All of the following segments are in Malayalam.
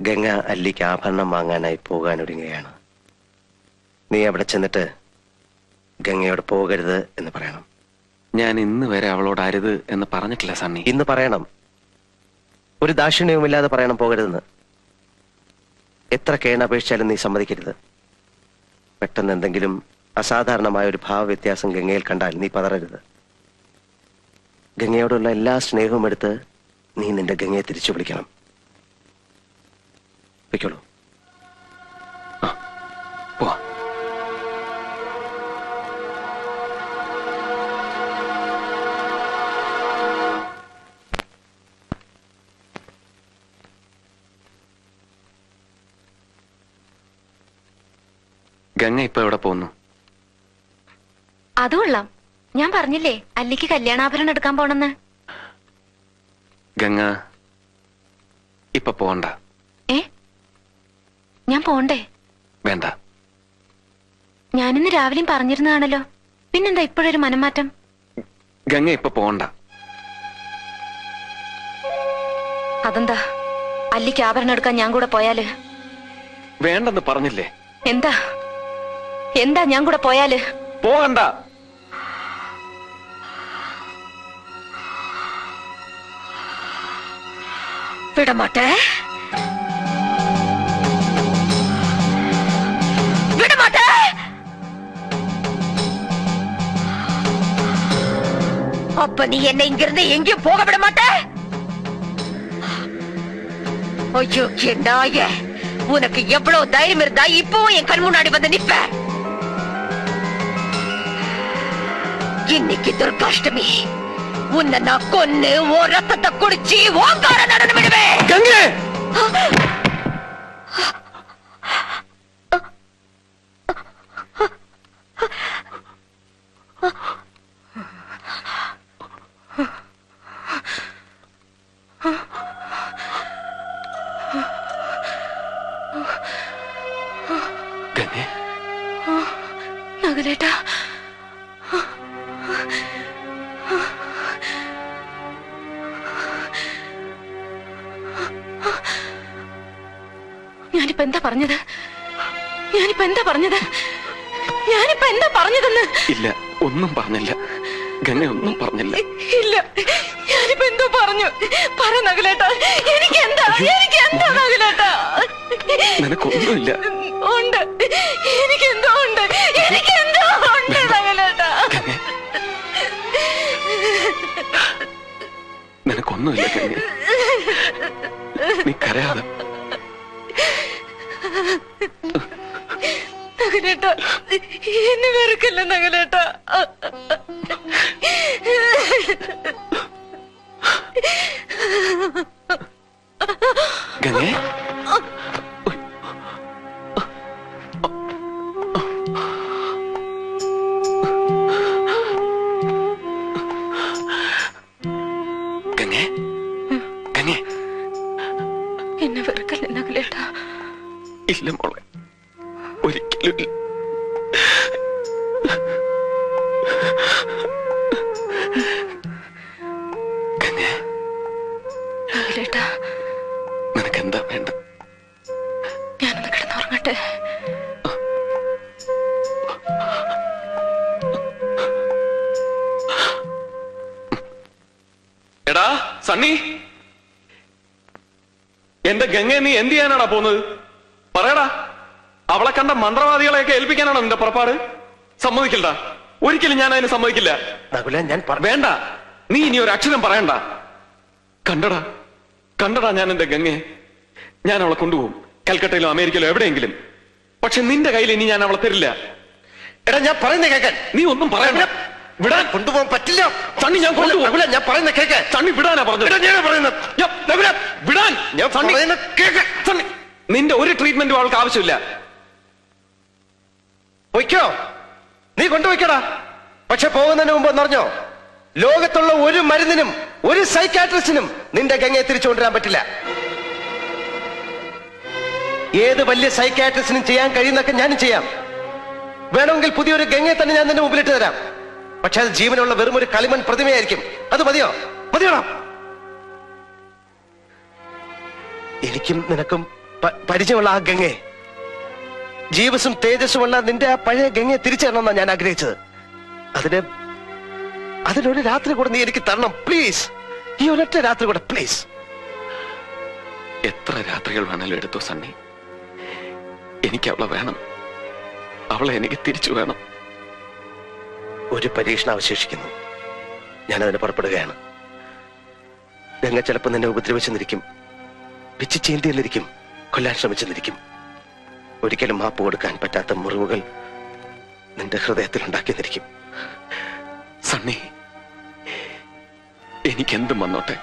ഗംഗ അല്ലിക്ക് ആഭരണം വാങ്ങാനായി പോകാനൊരുങ്ങുകയാണ്. നീ അവിടെ ചെന്നിട്ട് ഗംഗയോട് പോകരുത് എന്ന് പറയണം. ഞാൻ ഇന്ന് വരെ അവളോട് അരുത് എന്ന് പറഞ്ഞിട്ടില്ല സണ്ണി. ഇന്ന് പറയണം. ഒരു ദാക്ഷിണ്യവുമില്ലാതെ പറയണം പോകരുതെന്ന്. എത്ര കേണപേക്ഷിച്ചാലും നീ സമ്മതിക്കരുത്. പെട്ടെന്ന് എന്തെങ്കിലും അസാധാരണമായ ഒരു ഭാവവ്യത്യാസം ഗംഗയിൽ കണ്ടാൽ നീ പതറരുത്. ഗംഗയോടുള്ള എല്ലാ സ്നേഹവും എടുത്ത് നീ നിന്റെ ഗംഗയെ തിരിച്ചു വിളിക്കണം. വെക്കോളൂ. ഗംഗ ഇപ്പൊ എവിടെ പോകുന്നു? അത് കൊള്ളാം. ഞാൻ പറഞ്ഞില്ലേ അല്ലിക്ക് കല്യാണാഭരണം എടുക്കാൻ പോണെന്ന്. ഗംഗ ഇപ്പൊ പോണ്ട. ഞാൻ പോണ്ടേ? വേണ്ട. ഞാനിന്ന് രാവിലെയും പറഞ്ഞിരുന്നതാണല്ലോ, പിന്നെന്താ ഇപ്പോഴൊരു മനംമാറ്റം? ഗംഗ ഇപ്പൊ പോണ്ട. അതെന്താ? അല്ലിക്ക് ആഭരണം എടുക്കാൻ ഞാൻ കൂടെ പോയാല്? വേണ്ടെന്ന് പറഞ്ഞില്ലേ? എന്താ എന്താ ഞാൻ കൂടെ പോയാല്? പോകണ്ട. വിടമാട്ടെ, വിടമാട്ടെ. அப்ப நீ என்னை இங்கிருந்து எங்கேயும் போக விட மாட்ட? ஐயோ நாயே, உனக்கு எவ்வளவு தைரியம் இருந்தா இப்பவும் என் கண் முன்னாடி வந்து நிப்ப? இன்னைக்கு துர்காஷ்டமி, உன்னை நான் கொன்னு ஓ ரத்தத்தை குடிச்சு ஓங்கார நடனம் விடுவேன். கங்கை! ഗംഗേ, നഗലേട്ടാ, ഞാനിപ്പോ എന്താ പറഞ്ഞത്? ഞാനിപ്പോ എന്താ പറഞ്ഞത്? ഞാനിപ്പോ എന്താ പറഞ്ഞതെന്ന്? ഇല്ല, ഒന്നും പറഞ്ഞില്ല. ഗംഗ ഒന്നും പറഞ്ഞില്ല. ഇല്ല, ഞാനിപ്പോ എന്തോ പറഞ്ഞു. പറ നഗലേട്ടാ, എനിക്കെന്താ നഗലേട്ടാ? നിനക്കൊന്നുമില്ല. ഉണ്ട്, എനിക്കെന്തോ ഉണ്ട്, എനിക്കെന്തോ ഉണ്ട് നഗലേട്ടാ. നിനക്കൊന്നുമില്ല ഗംഗ, നീ കരയാതെ. നഗലേട്ടാ, എന്നെ വെറുക്കല്ല നഗലേട്ടാ. ഗംഗേ, ഗംഗേ, ഗംഗേ, എന്നെ വെറുക്കല്ല നഗലേട്ടാ. ഇല്ല മോളെ, ഒരിക്കലും ഇല്ല. ഗംഗേ, നഗലേട്ടാ, നിനക്കെന്താ വേണ്ട? ഞാനൊന്ന് കിടന്നുറങ്ങട്ടെ. എടാ സണ്ണി, എന്റെ ഗംഗയെ നീ എന്ത് ചെയ്യാനാടാ പോകുന്നത്? പറയടാ. അവളെ കണ്ട മന്ത്രവാദികളെയൊക്കെ ഏൽപ്പിക്കാനാണോ നിന്റെ പുറപ്പാട്? സമ്മതിക്കില്ലടാ, ഒരിക്കലും ഞാൻ അതിന് സമ്മതിക്കില്ല. വേണ്ട, നീ ഇനി ഒരു അക്ഷരം പറയണ്ട. കണ്ടടാ, കണ്ടടാ ഞാൻ എന്റെ ഗംഗയെ. ഞാൻ അവളെ കൊണ്ടുപോകും, കൽക്കട്ടയിലോ അമേരിക്കയിലോ എവിടെയെങ്കിലും. പക്ഷെ നിന്റെ കയ്യിൽ ഇനി ഞാൻ അവളെ തരില്ല. എടാ, ഞാൻ പറയുന്ന കേൾക്കാൻ. നീ ഒന്നും പറയണ്ട. വിടാൻ കൊണ്ടുപോകാൻ പറ്റില്ല. സണ്ണി, ഞാൻ കൊണ്ടുപോകും. ഞാൻ പറയുന്ന കേൾക്കാൻ. സണ്ണി വിടാനാ പറഞ്ഞത്. വിടാൻ. സണ്ണി, നിന്റെ ഒരു ട്രീറ്റ്മെന്റും അവൾക്ക് ആവശ്യമില്ല. പൊയ്ക്കോ, നീ കൊണ്ടുപോയിക്കടാ. പക്ഷെ പോകുന്നതിന് മുമ്പ് എന്നറിഞ്ഞോ, ലോകത്തുള്ള ഒരു മരുന്നിനും ഒരു സൈക്കാട്രിസ്റ്റിനും നിന്റെ ഗംഗയെ തിരിച്ചു കൊണ്ടുവരാൻ പറ്റില്ല. ഏത് വലിയ സൈക്കാട്രിസ്റ്റിനും ചെയ്യാൻ കഴിയുന്നൊക്കെ ഞാനും ചെയ്യാം. വേണമെങ്കിൽ പുതിയൊരു ഗംഗയെ തന്നെ ഞാൻ നിന്റെ മുമ്പിലിട്ട് തരാം. പക്ഷെ അത് ജീവനുള്ള വെറും ഒരു കളിമൺ പ്രതിമയായിരിക്കും. അത് മതിയോ? മതിയോടാ. എനിക്കും നിനക്കും പരിചയമുള്ള ആ ഗംഗയെ, ജീവസും തേജസ്സുമുള്ള നിന്റെ ആ പഴയ ഗംഗയെ തിരിച്ചറിയണമെന്നാ ഞാൻ ആഗ്രഹിച്ചത്. അതിനൊരു രാത്രി കൂടെ നീ എനിക്ക് തരണം പ്ലീസ്. ഈ ഒരൊറ്റ രാത്രി കൂടെ പ്ലീസ്. എത്ര രാത്രികൾ വേണേലും എടുത്തോ സണ്ണി. എനിക്ക് അവളെ വേണം. അവളെ എനിക്ക് തിരിച്ചു വേണം. ഒരു പരീക്ഷണം അവശേഷിക്കുന്നു. ഞാനതിന് പുറപ്പെടുകയാണ്. ഗംഗ ചിലപ്പോൾ നിന്നെ ഉപദ്രവിച്ചെന്നിരിക്കും, പിച്ച് ചീന്തിയെന്നിരിക്കും, കൊല്ലാൻ ശ്രമിച്ചെന്നിരിക്കും. ഒരിക്കലും മാപ്പ് കൊടുക്കാൻ പറ്റാത്ത മുറിവുകൾ നിന്റെ ഹൃദയത്തിൽ ഉണ്ടാക്കിയെന്നിരിക്കും. സണ്ണി, എനിക്കെന്തും വന്നോട്ടെ.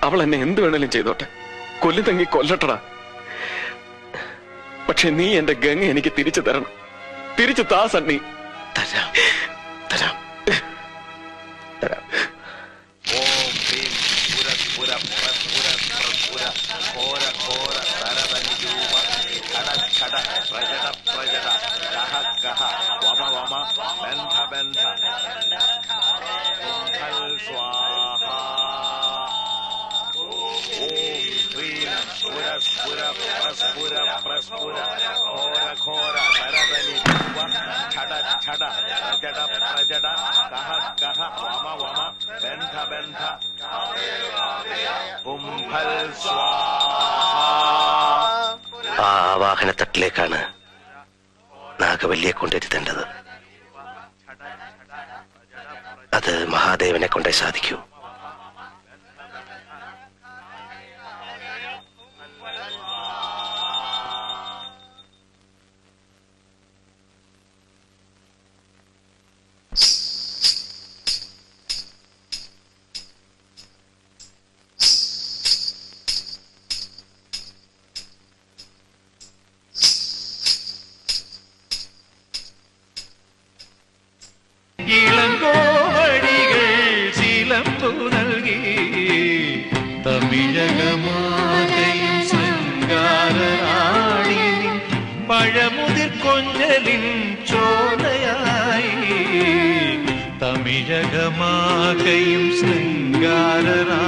അവൾ എന്നെ എന്ത് വേണേലും ചെയ്തോട്ടെ. കൊല്ലുതെങ്കി കൊല്ലട്ടടാ. പക്ഷെ നീ എന്റെ ഗംഗ എനിക്ക് തിരിച്ചു തരണം. തിരിച്ചു താ സണ്ണി. തരാം തരാം തരാം. ആ വാഹനത്തട്ടിലേക്കാണ് നാഗവല്ലിയെ കൊണ്ടിരുത്തേണ്ടത്. അത് മഹാദേവനെ കൊണ്ടേ സാധിക്കൂ. ഇളങ്കോവടികൾ ശീലംബു നൽകി തമിഴകമാതയും ശൃംഗാരറാണി പഴമുതിർ കൊഞ്ചലിൻ ചോദയായി. തമിഴകമാകയും ശൃംഗാരറാണി